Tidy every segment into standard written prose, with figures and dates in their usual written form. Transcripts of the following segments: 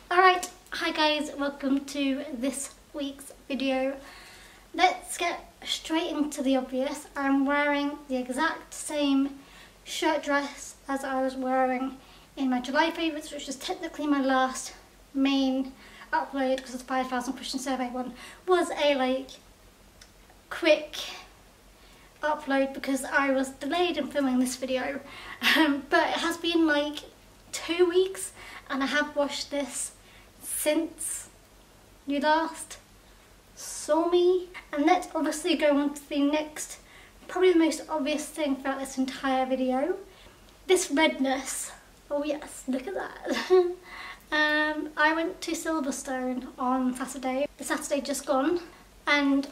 Alright, hi guys, welcome to this week's video. Let's get straight into the obvious. I'm wearing the exact same shirt dress as I was wearing in my July favourites, which is technically my last main upload because the 5,000 question survey one was a quick upload because I was delayed in filming this video. But it has been 2 weeks and I have washed this since you last saw me. And let's obviously go on to the next, probably the most obvious thing throughout this entire video. This redness. Oh yes, look at that. I went to Silverstone on Saturday, the Saturday just gone, and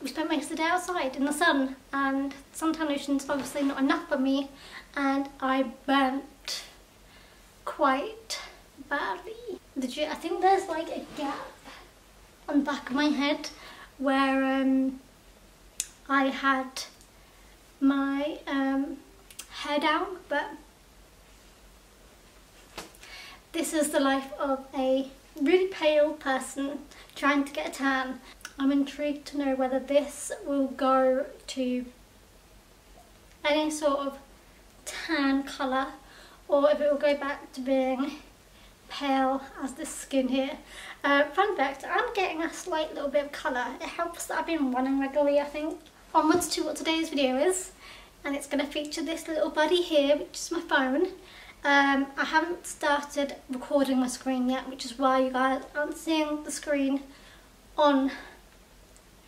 we spent most of the day outside in the sun, and suntan lotion's obviously not enough for me, and I burnt quite badly. Legit, I think there's a gap on the back of my head where I had my hair down, but this is the life of a really pale person trying to get a tan. I'm intrigued to know whether this will go to any sort of tan colour or if it will go back to being pale as this skin here. Fun fact, I'm getting a slight little bit of colour. It helps that I've been running regularly, I think. Onwards to what today's video is, and it's going to feature this little buddy here, which is my phone. I haven't started recording my screen yet, which is why you guys aren't seeing the screen on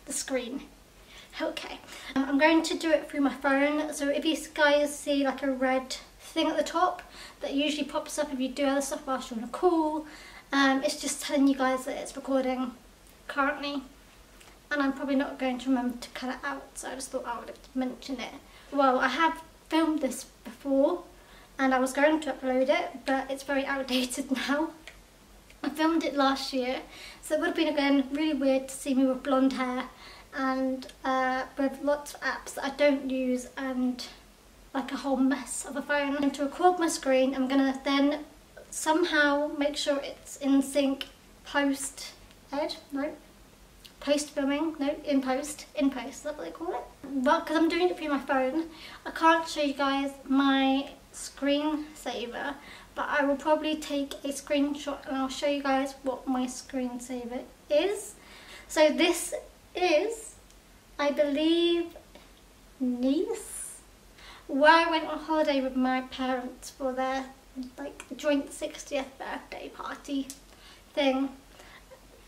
the screen. Okay, I'm going to do it through my phone, so if you guys see a red thing at the top that usually pops up if you do other stuff whilst you're on a call, it's just telling you guys that it's recording currently, and I'm probably not going to remember to cut it out, so I just thought I would mention it. Well, I have filmed this before and I was going to upload it, but it's very outdated now. I filmed it last year, so it would have been again really weird to see me with blonde hair and with lots of apps that I don't use and a whole mess of a phone. And to record my screen, I'm gonna then somehow make sure it's in sync post filming, in post, is that what they call it? Well, because I'm doing it through my phone, I can't show you guys my screensaver, but I will probably take a screenshot and I'll show you guys what my screensaver is. So this is, I believe, Nice, where I went on holiday with my parents for their joint 60th birthday party thing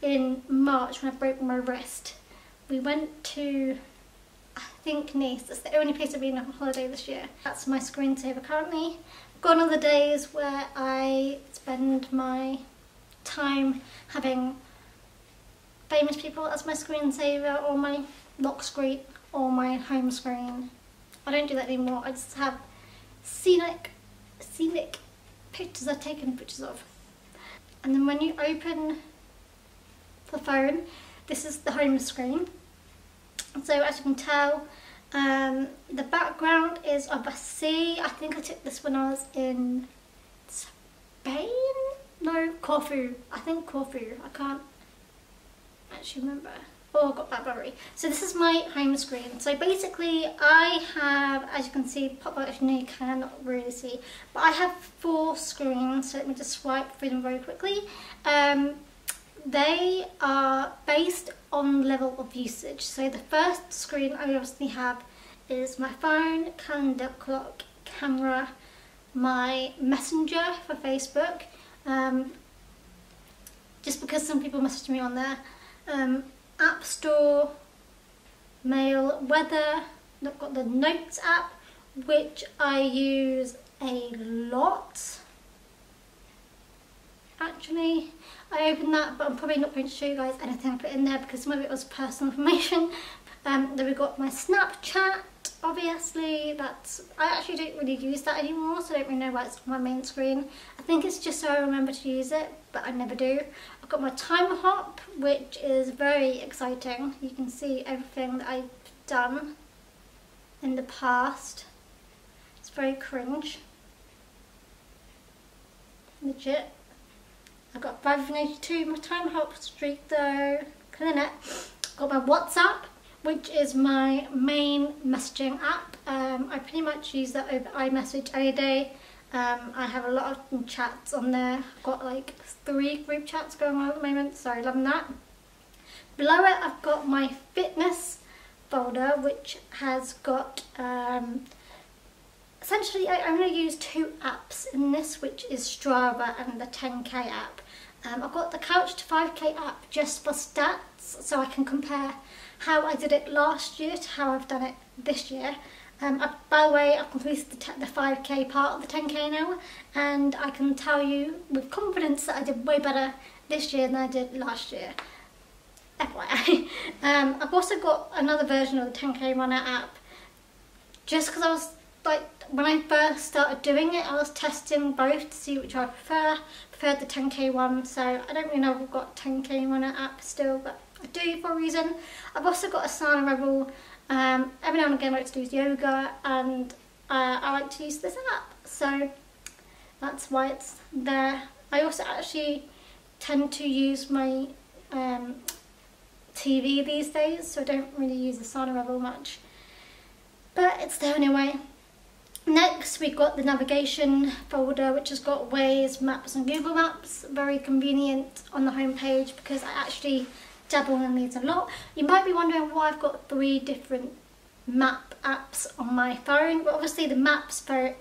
in March when I broke my wrist. We went to, I think, Nice. That's the only place I've been on holiday this year. That's my screensaver currently. Gone are the days where I spend my time having famous people as my screensaver or my lock screen or my home screen. I don't do that anymore. I just have scenic pictures I've taken pictures of. And then when you open the phone, this is the home screen. So as you can tell, the background is of a sea. I think I took this when I was in Spain? No, Corfu. I think Corfu. I can't actually remember. Oh, I got that blurry. So this is my home screen. So basically I have, as you can see, pop out, actually no, you cannot really see, but I have 4 screens. So let me just swipe through them very quickly. They are based on level of usage. So the first screen I obviously have is my phone, calendar, clock, camera, my messenger for Facebook, just because some people message me on there, app store, mail, weather. I've got the notes app, which I use a lot. Actually, I opened that, but I'm probably not going to show you guys anything I put in there because some of it was personal information. Then we've got my Snapchat, obviously. I actually don't really use that anymore, so I don't really know why it's on my main screen. I think it's just so I remember to use it, but I never do. I've got my Time Hop, which is very exciting. You can see everything that I've done in the past. It's very cringe. Legit. I've got 582, my time help streak though, killing it. Got my WhatsApp, which is my main messaging app. I pretty much use that over iMessage any day. I have a lot of chats on there. I've got like 3 group chats going on at the moment, so loving that. Below it I've got my fitness folder, which has got essentially I only use 2 apps in this, which is Strava and the 10k app. I've got the Couch to 5k app just for stats, so I can compare how I did it last year to how I've done it this year. By the way, I've completed the 5k part of the 10k now, and I can tell you with confidence that I did way better this year than I did last year. FYI. I've also got another version of the 10k runner app, just because I was like, when I first started doing it, I was testing both to see which I preferred the 10k one, so I don't really know if I've got 10k runner app still, but I do for a reason. I've also got Asana Rebel. Every now and again I like to do yoga, and I like to use this app, so that's why it's there. I also actually tend to use my TV these days, so I don't really use Asana Rebel much, but it's there anyway. Next we've got the navigation folder, which has got Waze, Maps and Google Maps. Very convenient on the home page because I actually dabble in these a lot. You might be wondering why I've got 3 different map apps on my phone. But obviously the Maps app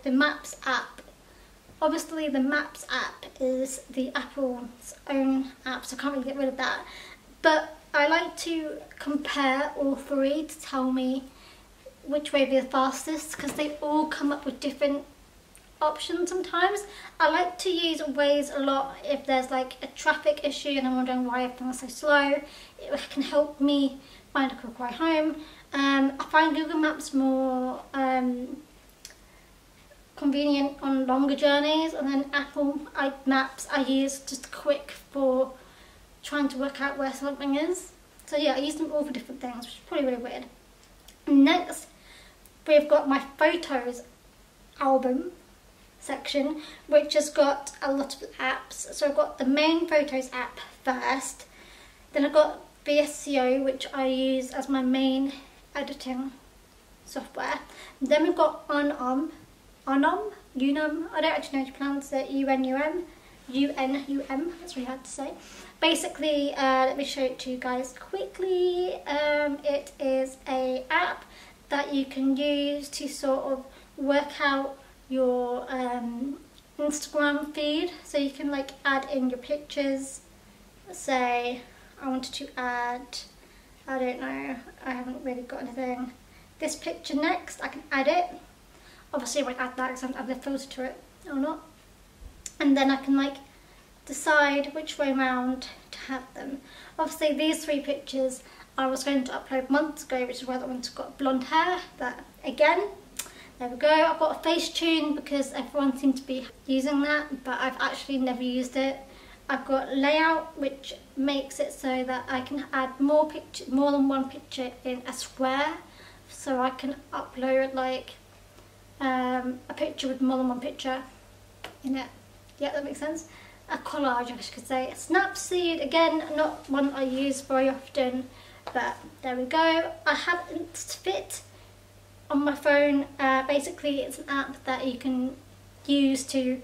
is the Apple's own app, so I can't really get rid of that. But I like to compare all 3 to tell me which way would be the fastest, because they all come up with different options sometimes. I like to use Waze a lot if there's like a traffic issue and I'm wondering why everything's so slow. It can help me find a quick way home. I find Google Maps more convenient on longer journeys, and then Apple Maps I use just quick for trying to work out where something is. So yeah, I use them all for different things, which is probably really weird. Next, we've got my photos album section, which has got a lot of apps. So I've got the main photos app first, then I've got VSCO, which I use as my main editing software. Then we've got Unum, I don't actually know how to pronounce it, UNUM, that's really hard to say. Basically, let me show it to you guys quickly. It is an app that you can use to sort of work out your Instagram feed, so you can like add in your pictures. Say I wanted to add, I don't know, I haven't really got anything, this picture next, I can add it. Obviously I won't add that because I haven't added a filter to it or not. And then I can like decide which way round to have them. Obviously these 3 pictures I was going to upload months ago, which is why that one's got blonde hair, but again, there we go. I've got a Facetune because everyone seems to be using that, but I've actually never used it. I've got Layout, which makes it so that I can add more than one picture in a square, so I can upload like a picture with more than one picture in it. Yeah, that makes sense. A collage, I could say. Snapseed, again, not one I use very often, but there we go. I have InstaFit on my phone. Basically it's an app that you can use to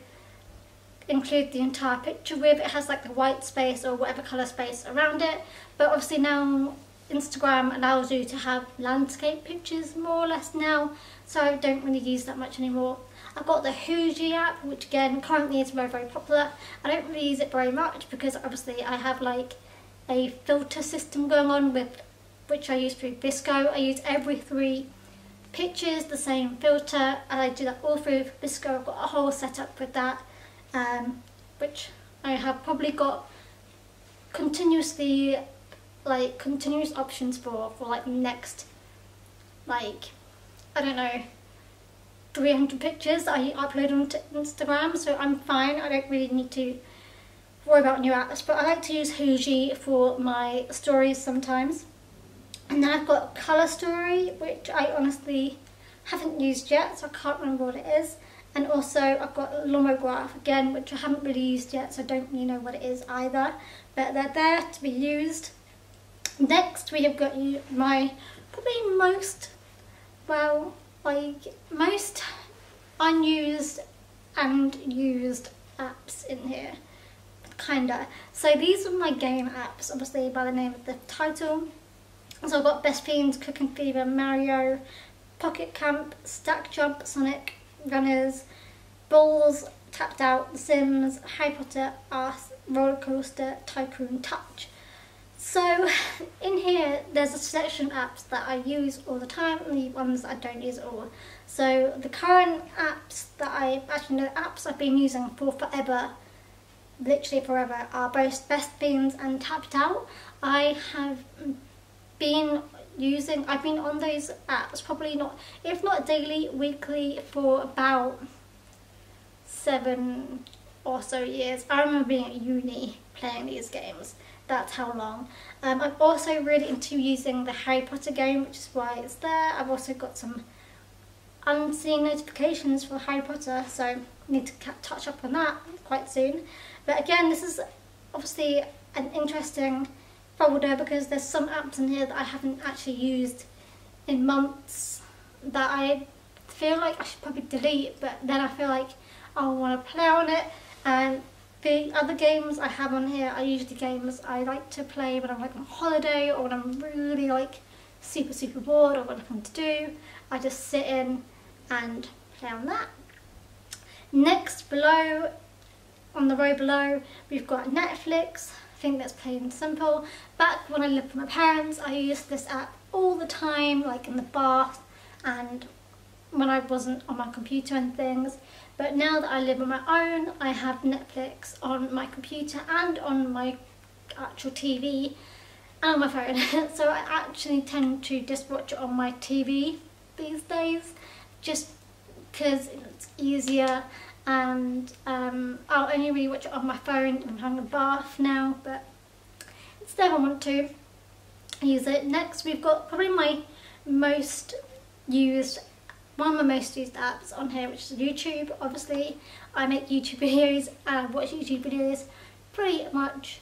include the entire picture with. It has like the white space or whatever colour space around it, but obviously now Instagram allows you to have landscape pictures more or less now, so I don't really use that much anymore. I've got the Huji app, which again currently is very, very popular. I don't really use it very much because obviously I have like a filter system going on with which I use through Visco. I use every 3 pictures the same filter, and I do that all through Visco. I've got a whole setup with that, which I have probably got continuous options for like next, like, I don't know, 300 pictures I upload onto Instagram, so I'm fine. I don't really need to worry about new apps, but I like to use Huji for my stories sometimes. And then I've got Colour Story, which I honestly haven't used yet, so I can't remember what it is. And also I've got Lomograph again, which I haven't really used yet, so I don't really know what it is either, but they're there to be used. Next we have got my probably most unused and used apps in here, kinda. So these are my game apps, obviously by the name of the title. So I've got Best Fiends, Cooking Fever, Mario, Pocket Camp, Stack Jump, Sonic, Runners, Balls, Tapped Out, The Sims, Harry Potter, Arth, Roller Coaster, Tycoon, Touch. So in here there's a selection of apps that I use all the time and the ones that I don't use at all. So the current apps that I've been using for forever, literally forever, are both Best Fiends and Tapped Out. I've been on those apps probably not, if not daily, weekly, for about 7 or so years. I remember being at uni playing these games. That's how long. I'm also really into using the Harry Potter game, which is why it's there. I've also got some unseen notifications for Harry Potter, so I need to touch up on that quite soon. But again, this is obviously an interesting folder because there's some apps in here that I haven't actually used in months that I feel like I should probably delete, but then I feel like I'll want to play on it. And the other games I have on here are usually games I like to play when I'm like on holiday or when I'm really like super bored or got nothing to do. I just sit in and play on that. Next, below, on the row below, we've got Netflix. I think that's plain and simple. Back when I lived with my parents, I used this app all the time, like in the bath and when I wasn't on my computer and things. But now that I live on my own, I have Netflix on my computer and on my actual TV and on my phone. So I actually tend to just watch it on my TV these days, just because it's easier, and I'll only really watch it on my phone when I'm having a bath now, but instead I want to use it. Next we've got probably one of my most used apps on here, which is YouTube. Obviously I make YouTube videos and watch YouTube videos pretty much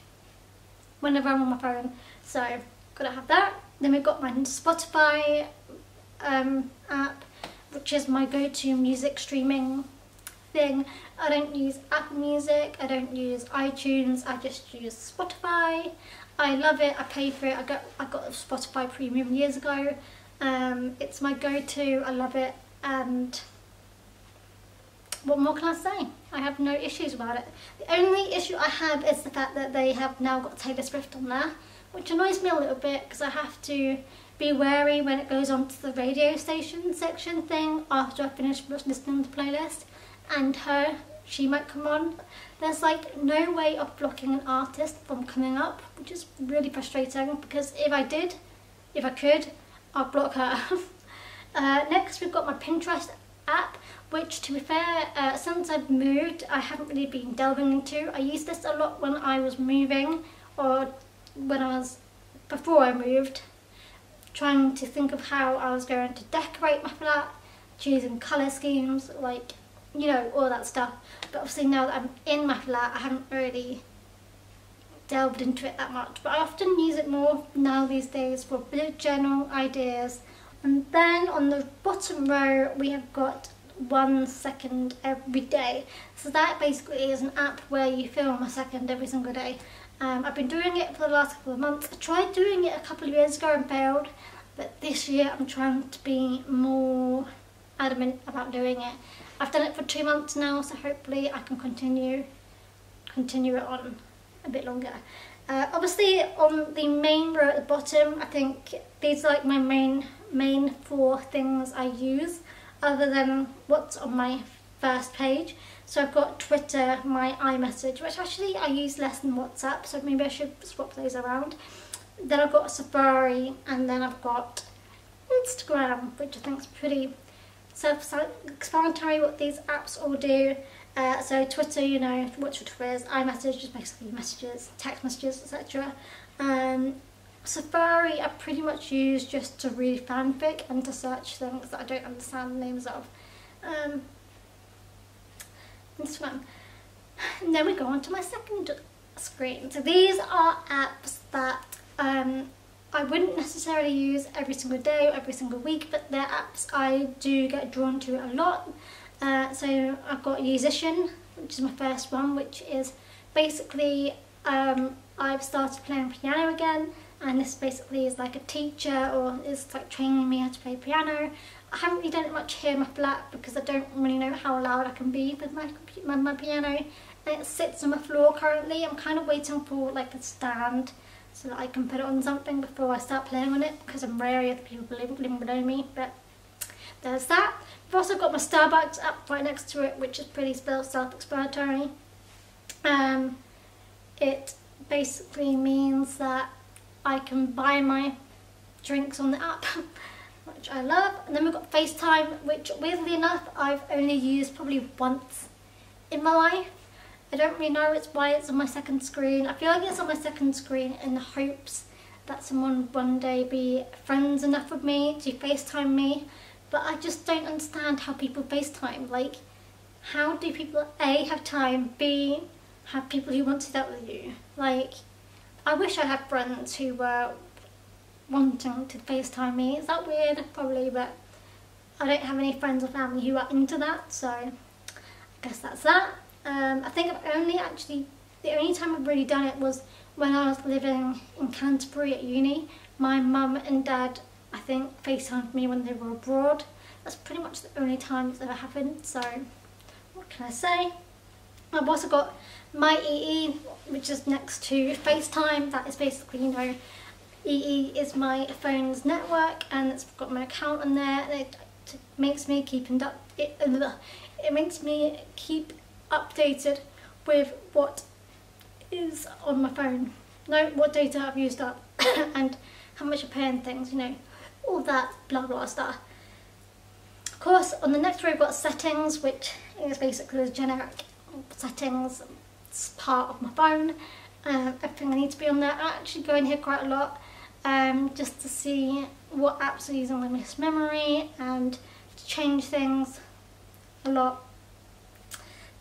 whenever I'm on my phone, so gotta have that. Then we've got my Spotify app, which is my go-to music streaming thing. I don't use Apple Music, I don't use iTunes, I just use Spotify. I love it, I pay for it. I got a Spotify Premium years ago. It's my go-to, I love it, and what more can I say? I have no issues about it. The only issue I have is the fact that they have now got Taylor Swift on there, which annoys me a little bit because I have to be wary when it goes on to the radio station section thing after I finish listening to the playlist, and she might come on. There's like no way of blocking an artist from coming up, which is really frustrating because if I could, I'll block her. Next we've got my Pinterest app, which to be fair, since I've moved, I haven't really been delving into. I used this a lot when I was moving, or before I moved, trying to think of how I was going to decorate my flat, choosing colour schemes, like, you know, all that stuff. But obviously now that I'm in my flat, I haven't really delved into it that much, but I often use it more now these days for bullet journal ideas. And then on the bottom row we have got 1 second every day. So that basically is an app where you film a second every single day. I've been doing it for the last couple of months. I tried doing it a couple of years ago and failed, but this year I'm trying to be more adamant about doing it. I've done it for 2 months now, so hopefully I can continue it on a bit longer. Obviously on the main row at the bottom, I think these are like my main 4 things I use other than what's on my first page. So I've got Twitter, my iMessage, which actually I use less than WhatsApp, so maybe I should swap those around. Then I've got Safari, and then I've got Instagram, which I think is pretty self-explanatory what these apps all do. So Twitter, you know what your Twitter is. iMessage is basically messages, text messages, etc. Safari I pretty much use just to read fanfic and to search things that I don't understand the names of. Instagram. And then we go on to my second screen. So these are apps that I wouldn't necessarily use every single day or every single week, but they're apps I do get drawn to a lot. So I've got Musician, which is my first one, which is basically I've started playing piano again, and this basically is like a teacher, or is like training me how to play piano. I haven't really done it much here in my flat because I don't really know how loud I can be with my piano. And it sits on the floor currently. I'm kind of waiting for like a stand so that I can put it on something before I start playing on it, because I'm wary of the people living below me. But there's that. I've also got my Starbucks app right next to it, which is pretty self-explanatory. It basically means that I can buy my drinks on the app, which I love. And then we've got FaceTime, which weirdly enough I've only used probably once in my life. I don't really know why it's on my second screen. I feel like it's on my second screen in the hopes that someone would one day be friends enough with me to FaceTime me, but I just don't understand how people FaceTime. Like, how do people A, have time, B, have people who want to do that with you? Like, I wish I had friends who were wanting to FaceTime me. Is that weird? Probably, but I don't have any friends or family who are into that, so I guess that's that. I think I've the only time I've really done it was when I was living in Canterbury at uni. My mum and dad, I think, FaceTimed me when they were abroad. That's pretty much the only time it's ever happened, so what can I say? I've also got My EE, which is next to FaceTime. That is basically, you know, EE is my phone's network, and it's got my account on there, and it makes me keep updated with what is on my phone. No, what data I've used up and how much I pay and things, you know, all that blah blah stuff. Of course, on the next row we've got settings, which is basically the generic settings. It's part of my phone. Everything I need to be on there. I actually go in here quite a lot just to see what apps are using my most memory and to change things a lot.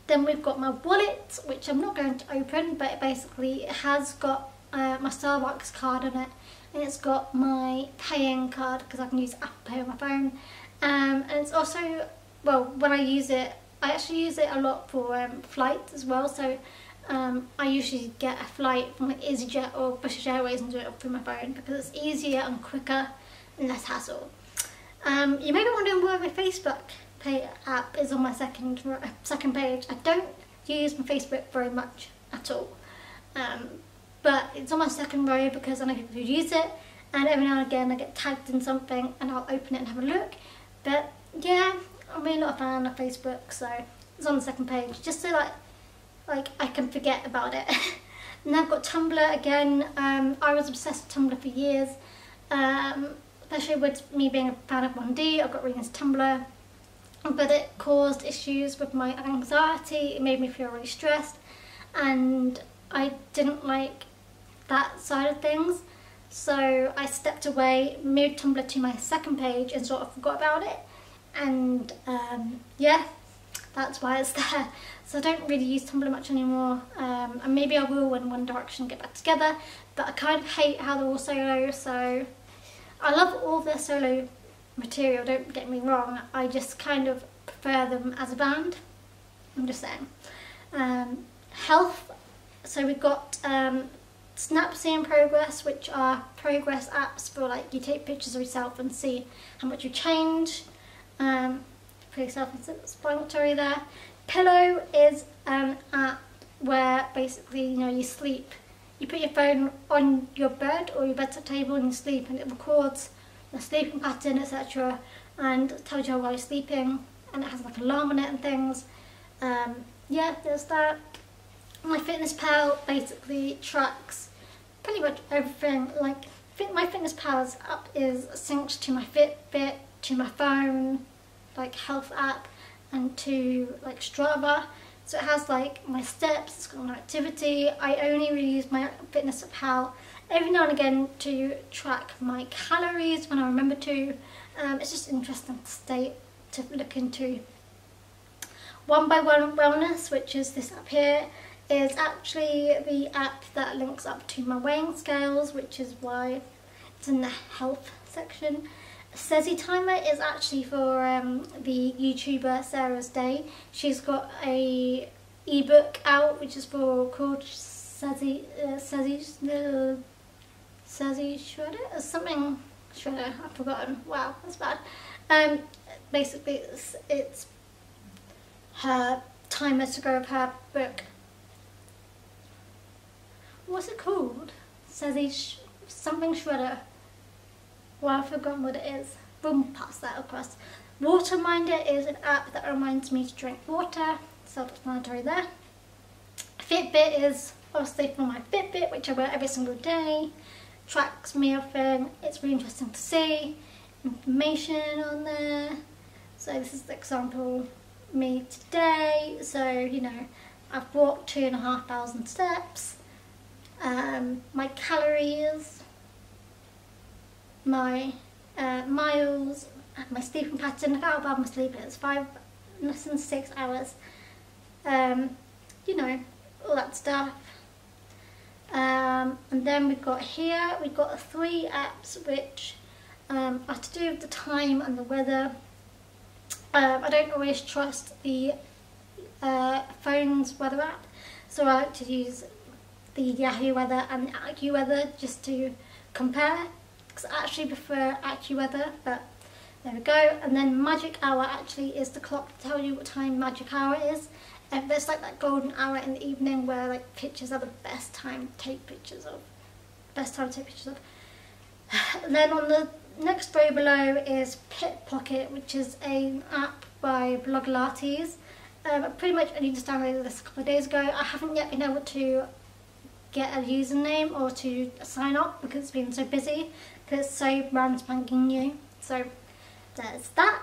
Then we've got my wallet, which I'm not going to open, but it basically has got my Starbucks card on it, and it's got my paying card because I can use Apple Pay on my phone. And it's also, well, when I use it, I actually use it a lot for flights as well. So I usually get a flight from like EasyJet or British Airways and do it through my phone because it's easier and quicker and less hassle. You may be wondering why my Facebook Pay app is on my second page. I don't use my Facebook very much at all, but it's on my second row because I know people who use it, and every now and again I get tagged in something and I'll open it and have a look. But yeah, I'm really not a fan of Facebook, so it's on the second page just so like I can forget about it. And I've got Tumblr again. I was obsessed with Tumblr for years, especially with me being a fan of 1D. I got really into Tumblr, but it caused issues with my anxiety. It made me feel really stressed, and I didn't like that side of things. So I stepped away, moved Tumblr to my second page and sort of forgot about it. And yeah, that's why it's there. So I don't really use Tumblr much anymore, and maybe I will when One Direction get back together, but I kind of hate how they're all solo. So I love all their solo material, don't get me wrong, I just kind of prefer them as a band. I'm just saying. Health, so we've got Snapseed and Progress, which are progress apps for like you take pictures of yourself and see how much you change. Pretty self-explanatory there. Pillow is an app where basically, you know, you sleep. You put your phone on your bed or your bedside table and you sleep, and it records the sleeping pattern, etc., and tells you how well you're sleeping, and it has like an alarm on it and things. Yeah, there's that. MyFitnessPal basically tracks pretty much everything. Like MyFitnessPal's app is synced to my Fitbit, to my phone, like health app, and to like Strava. So it has like my steps, it's got my activity. I only really use MyFitnessPal every now and again to track my calories when I remember to. It's just interesting to look into One by One Wellness, which is this app here, is actually the app that links up to my weighing scales, which is why it's in the health section. Sezi Timer is actually for the YouTuber Sarah's Day. She's got a ebook out which is called Sezi Shredder or something. Shredder, I've forgotten. Wow, that's bad. Basically, it's her timer to go with her book. What's it called? Sezi something Shredder. Well, I've forgotten what it is. We'll pass that across. Waterminder is an app that reminds me to drink water. Self-explanatory there. Fitbit is obviously for my Fitbit, which I wear every single day. Tracks me often. It's really interesting to see. Information on there. So this is the example me today. So, you know, I've walked 2,500 steps. My calories, my miles, and my sleeping pattern. Look how bad my sleep is. Less than 6 hours. You know, all that stuff. And then we've got 3 apps which are to do with the time and the weather. I don't always trust the phone's weather app, so I like to use the Yahoo Weather and the AccuWeather just to compare, because I actually prefer AccuWeather, but there we go. And then Magic Hour actually is the clock to tell you what time Magic Hour is. There's like that golden hour in the evening where like pictures are the best time to take pictures of. And then on the next row below is Pickpocket, which is an app by Blogilates. Pretty much I just downloaded this a couple of days ago. I haven't yet been able to get a username or to sign up because it's been so busy, because it's so brand spanking new. So there's that.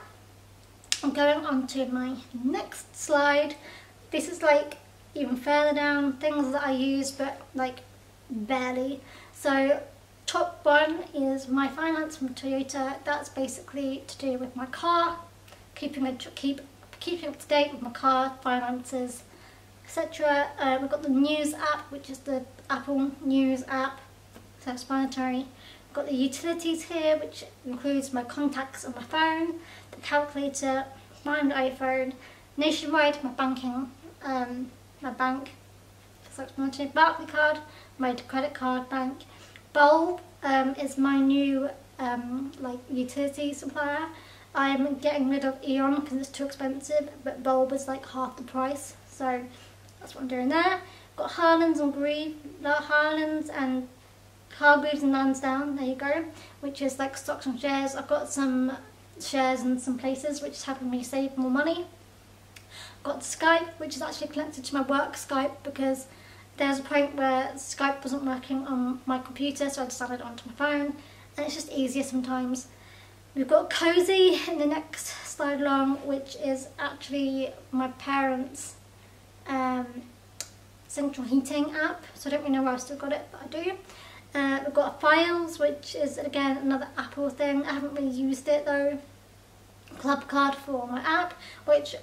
I'm going on to my next slide. This is like even further down, things that I use but like barely. So top one is My Finance from Toyota. That's basically to do with my car, keeping up to date with my car finances, etc. We've got the News app, which is the Apple News app, self-explanatory. We've got the utilities here, which includes my contacts on my phone, the calculator, my iPhone, Nationwide, my banking, my bank, self-explanatory, Barclaycard, my credit card bank. Bulb is my new like utility supplier. I'm getting rid of Eon because it's too expensive, but Bulb is like half the price, so that's what I'm doing there. Got Harlands and Hargreaves and Lansdowne, there you go, which is like stocks and shares. I've got some shares in some places which is helping me save more money. Got Skype, which is actually connected to my work Skype because there's a point where Skype wasn't working on my computer, so I just added it onto my phone, and it's just easier sometimes. We've got Cozy in the next slide along, which is actually my parents' central heating app, so I don't really know where I've still got it, but I do. We've got Files, which is again another Apple thing. I haven't really used it though. Clubcard for my app, which is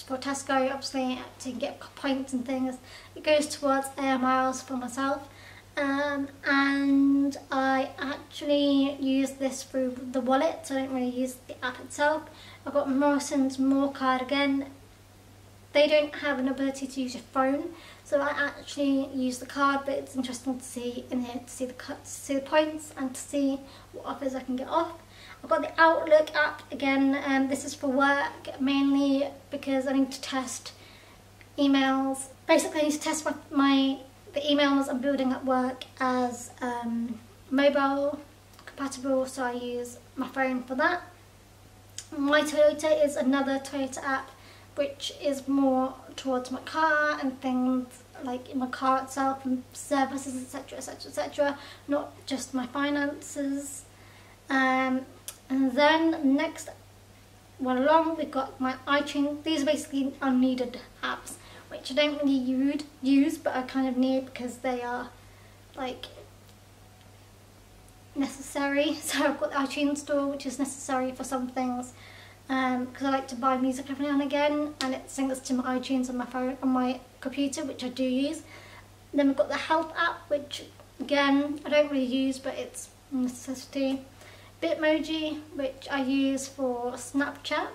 for Tesco, obviously to get points and things. It goes towards air miles for myself. And I actually use this through the wallet, so I don't really use the app itself. I've got Morrison's More Card again. They don't have an ability to use your phone, so I actually use the card, but it's interesting to see in here, to see the points and to see what offers I can get off. I've got the Outlook app again. This is for work mainly because I need to test emails. Basically, I need to test the emails I'm building at work as mobile compatible, so I use my phone for that. My Toyota is another Toyota app which is more towards my car and things like in my car itself and services, etc, etc, etc, not just my finances. And then next one along, we've got my iTunes. These are basically unneeded apps which I don't really use, but I kind of need because they are like necessary. So I've got the iTunes store, which is necessary for some things. because I like to buy music every now and again, and it syncs to my iTunes on my phone, on my computer, which I do use. Then we've got the Help app, which again I don't really use, but it's a necessity. Bitmoji, which I use for Snapchat.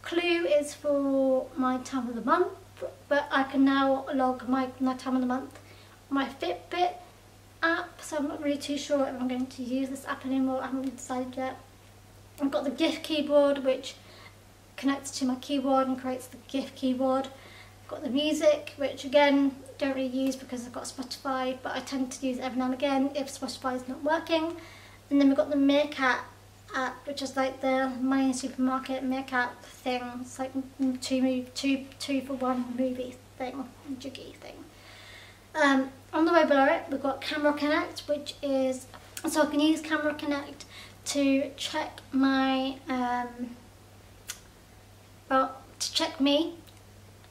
Clue is for my time of the month, but I can now log my time of the month. My Fitbit app, so I'm not really too sure if I'm going to use this app anymore. I haven't decided yet. I've got the GIF keyboard, which connects to my keyboard and creates the GIF keyboard. I've got the music, which again don't really use because I've got Spotify, but I tend to use it every now and again if Spotify is not working. And then we've got the Meerkat app, which is like the Money Supermarket Meerkat thing. It's like two for one movie thing, jiggy thing. On the way below it, we've got Camera Connect, which is, so I can use Camera Connect to check my, to check me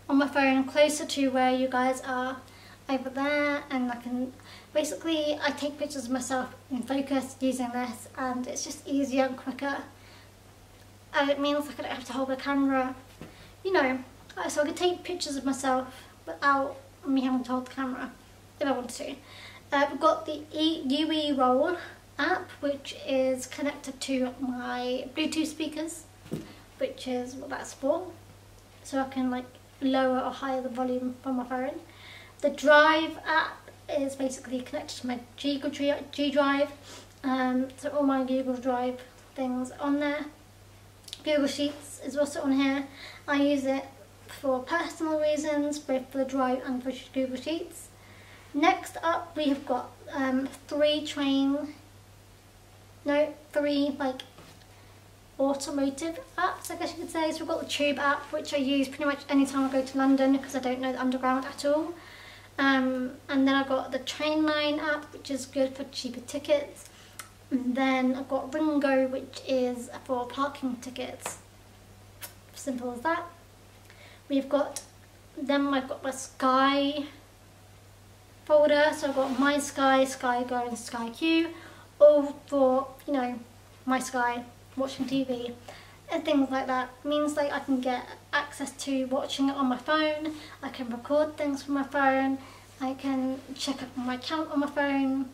on my phone closer to where you guys are over there, and I can, basically I take pictures of myself in focus using this, and it's just easier and quicker, and it means like I don't have to hold the camera, you know, so I can take pictures of myself without me having to hold the camera if I want to. We've got the UE Roll app, which is connected to my Bluetooth speakers, which is what that's for, so I can like lower or higher the volume from my phone. The Drive app is basically connected to my G Drive, so all my Google Drive things on there. Google Sheets is also on here. I use it for personal reasons, both for the Drive and for Google Sheets. Next up, we have got three like automotive apps, I guess you could say. So we've got the Tube app, which I use pretty much anytime I go to London because I don't know the Underground at all. And then I've got the Trainline app, which is good for cheaper tickets. And then I've got Ringo, which is for parking tickets. Simple as that. I've got my Sky folder, so I've got My Sky, Sky Go and Sky Q, all for, you know, my Sky, watching TV and things like that. It means like I can get access to watching it on my phone, I can record things from my phone, I can check up my account on my phone,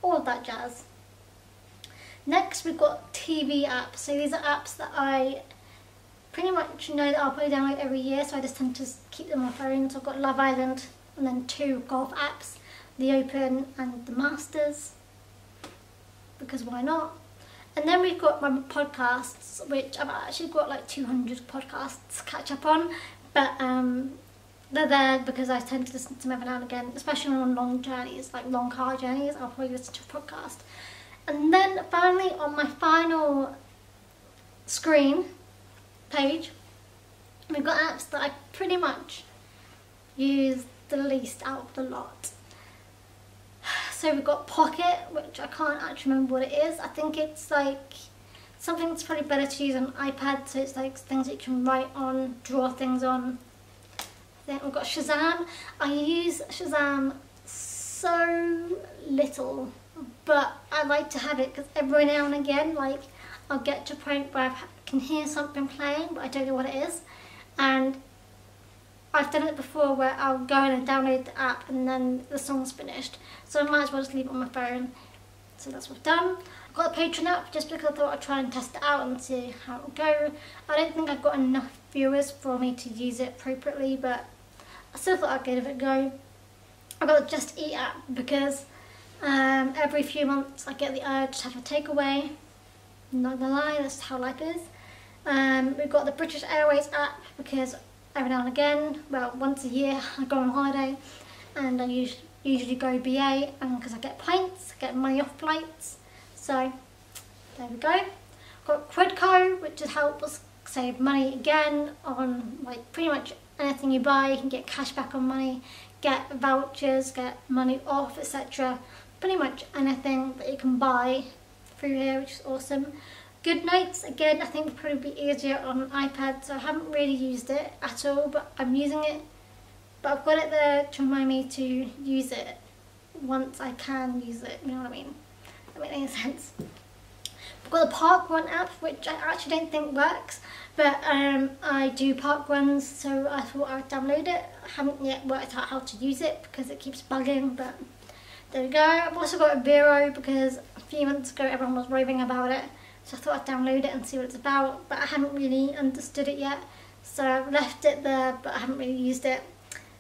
all of that jazz. Next we've got TV apps. So these are apps that I pretty much know that I'll probably download every year, so I just tend to keep them on my phone. So I've got Love Island and then two golf apps, The Open and The Masters, because why not? And then we've got my podcasts, which I've actually got like 200 podcasts to catch up on, but they're there because I tend to listen to them every now and again, especially on long journeys, like long car journeys. I'll probably listen to a podcast. And then finally, on my final screen page, we've got apps that I pretty much use the least out of the lot. So we've got Pocket, which I can't actually remember what it is. I think it's like something that's probably better to use on iPad, so it's like things that you can write on, draw things on. Then we've got Shazam. I use Shazam so little, but I like to have it because every now and again, like, I'll get to a point where I can hear something playing, but I don't know what it is. And I've done it before where I'll go in and download the app and then the song's finished. So I might as well just leave it on my phone. So that's what I've done. I've got the Patreon app just because I thought I'd try and test it out and see how it will go. I don't think I've got enough viewers for me to use it appropriately, but I still thought I'd give it a go. I've got the Just Eat app because every few months I get the urge to have a takeaway. Not gonna lie, that's how life is. We've got the British Airways app because every now and again, well, once a year I go on holiday and I usually go BA, and because I get points, I get money off flights. So there we go. I've got Quidco, which just helps us save money again on like pretty much anything you buy. You can get cash back on money, get vouchers, get money off, etc. Pretty much anything that you can buy through here, which is awesome. GoodNotes, again, I think would probably be easier on an iPad, so I haven't really used it at all, but I'm using it. But I've got it there to remind me to use it once I can use it, you know what I mean? That makes any sense. I've got the Park Run app, which I actually don't think works, but I do park runs, so I thought I'd download it. I haven't yet worked out how to use it because it keeps bugging, but there we go. I've also got a Vero because a few months ago everyone was raving about it, so I thought I'd download it and see what it's about, but I haven't really understood it yet, so I've left it there, but I haven't really used it.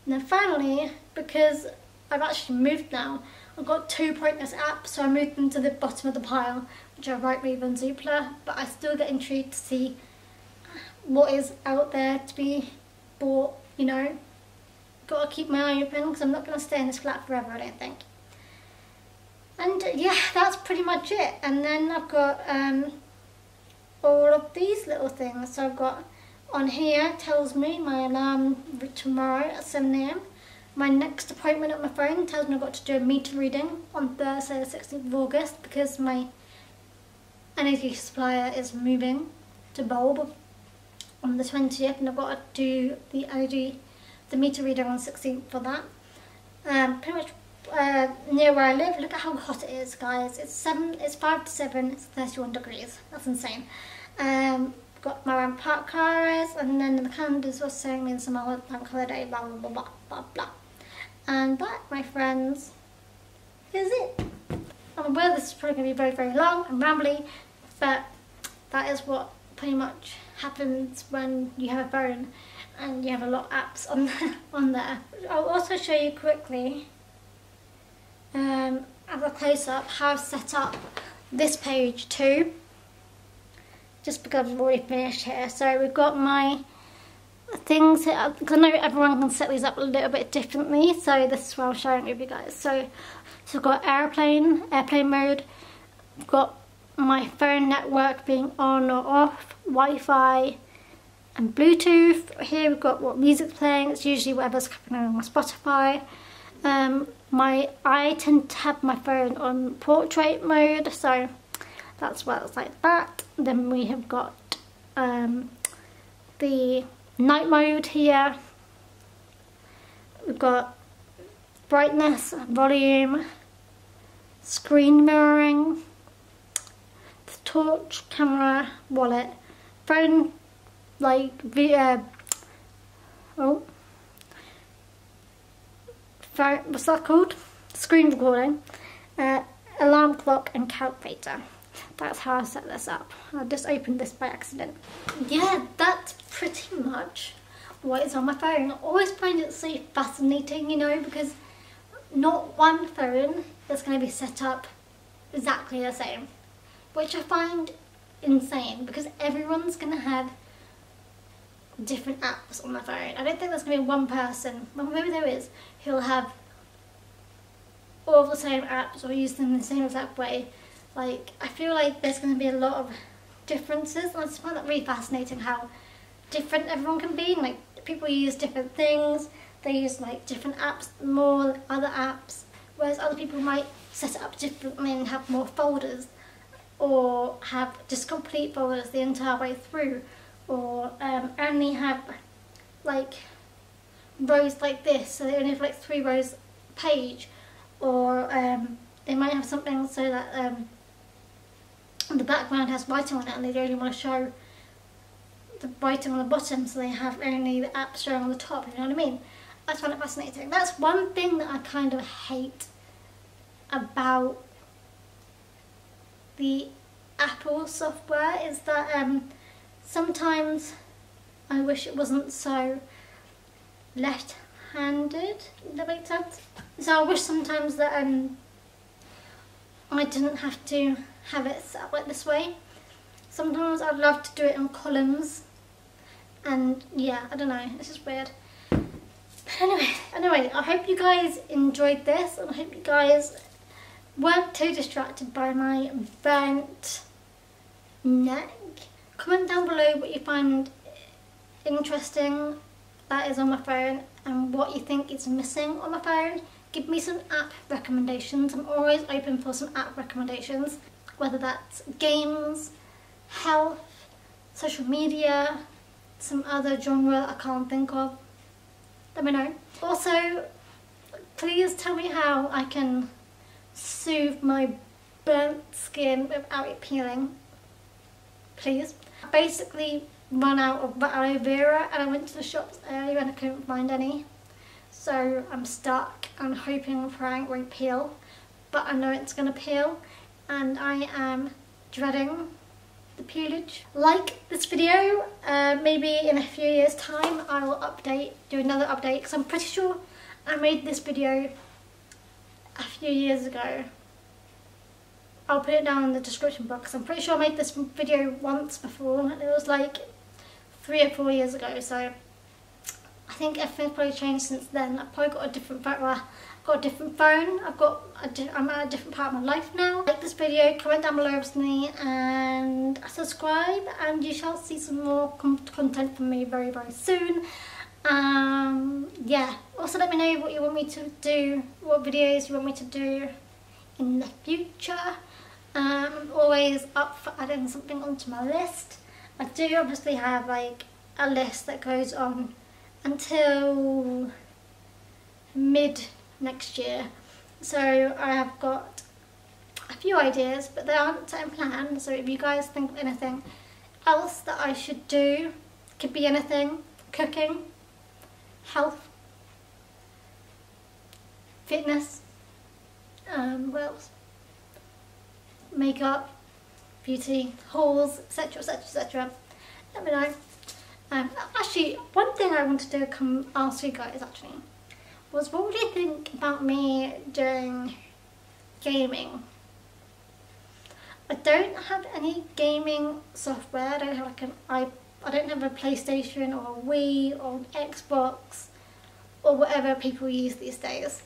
And then finally, because I've actually moved now, I've got 2 pointless apps, so I moved them to the bottom of the pile, which are Rightmove and Zoopla, but I still get intrigued to see what is out there to be bought, you know. Got to keep my eye open because I'm not going to stay in this flat forever, I don't think. And yeah, that's pretty much it. And then I've got all of these little things. So I've got on here, tells me my alarm tomorrow at 7 AM. My next appointment at my phone tells me I've got to do a meter reading on Thursday the 16th of August because my energy supplier is moving to Bulb on the 20th, and I've got to do the meter reading on the 16th for that. Pretty much near where I live. Look at how hot it is, guys. It's 5 to 7, it's 31 degrees. That's insane. Got my Rampart cars, and then the calendars were saying me in some other bank holiday, blah blah blah blah blah blah. And that, my friends, is it. I'm aware this is probably going to be very, very long and rambly, but that is what pretty much happens when you have a phone and you have a lot of apps on there. I'll also show you quickly, as a close-up, how I've set up this page too, just because I've already finished here. So we've got my things here, because I know everyone can set these up a little bit differently, so this is what I'm showing with you guys. So I've got airplane mode, I've got my phone network being on or off, Wi-Fi and Bluetooth. Here we've got what music's playing, it's usually whatever's happening on my Spotify. I tend to have my phone on portrait mode, so that's why it's like that. Then we have got the night mode here. We've got brightness, volume, screen mirroring, the torch, camera, wallet, phone, like what's that called? Screen recording, alarm clock and calculator. That's how I set this up. I just opened this by accident. Yeah, that's pretty much what is on my phone. I always find it so fascinating, you know, because not one phone is going to be set up exactly the same, which I find insane because everyone's going to have different apps on their phone. I don't think there's going to be one person, well maybe there is, who'll have all of the same apps or use them in the same exact way. Like, I feel like there's going to be a lot of differences, and I just find that really fascinating how different everyone can be. Like, people use different things, they use like different apps more than other apps, whereas other people might set it up differently and have more folders, or have just complete folders the entire way through, or only have like rows like this, so they only have like 3 rows a page, or they might have something so that the background has writing on it and they only want to show the writing on the bottom, so they have only the app showing on the top, you know what I mean? I find it fascinating. That's one thing that I kind of hate about the Apple software, is that sometimes I wish it wasn't so left-handed, if that makes sense. So I wish sometimes that I didn't have to have it set up like this way. Sometimes I'd love to do it in columns, and yeah, I don't know, it's just weird. But anyway, I hope you guys enjoyed this, and I hope you guys weren't too distracted by my burnt neck. Comment down below what you find interesting that is on my phone and what you think is missing on my phone. Give me some app recommendations. I'm always open for some app recommendations, whether that's games, health, social media, some other genre that I can't think of. Let me know. Also, please tell me how I can soothe my burnt skin without it peeling. please. I basically run out of aloe vera and I went to the shops earlier and I couldn't find any. So I'm stuck. I'm hoping and praying it won't peel, but I know it's going to peel and I am dreading the peelage. Like this video, maybe in a few years time I will do another update, because I'm pretty sure I made this video a few years ago. I'll put it down in the description box. I'm pretty sure I made this video once before and it was like 3 or 4 years ago, so I think everything's probably changed since then. I've probably got a different phone. I'm at a different part of my life now. Like this video, comment down below recently, and subscribe, and you shall see some more content from me very, very soon. Yeah. Also, let me know what you want me to do, what videos you want me to do in the future. I'm always up for adding something onto my list. I do obviously have like a list that goes on until mid next year, so I have got a few ideas, but they aren't set in plan. So if you guys think of anything else that I should do, could be anything: cooking, health, fitness, what else? Makeup, beauty, hauls, etc, etc, etc. Let me know. Actually, one thing I wanted to come ask you guys was, what do you think about me doing gaming? I don't have any gaming software. I don't have like I don't have a PlayStation or a Wii or an Xbox or whatever people use these days.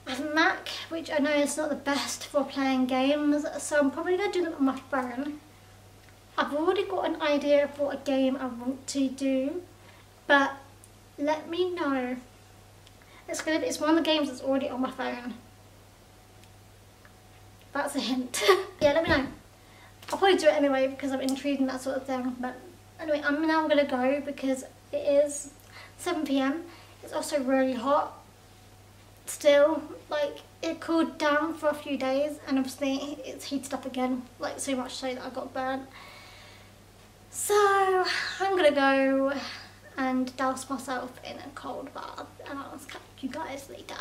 I have a Mac, which I know is not the best for playing games, so I'm probably going to do them on my phone. I've already got an idea of what a game I want to do, but let me know. It's one of the games that's already on my phone. That's a hint. Yeah, let me know. I'll probably do it anyway because I'm intrigued in that sort of thing. But anyway, I'm now going to go because it is 7 PM. It's also really hot. Still, like, it cooled down for a few days and obviously it's heated up again, like so much so that I got burnt. So I'm gonna go and douse myself in a cold bath and I'll catch you guys later.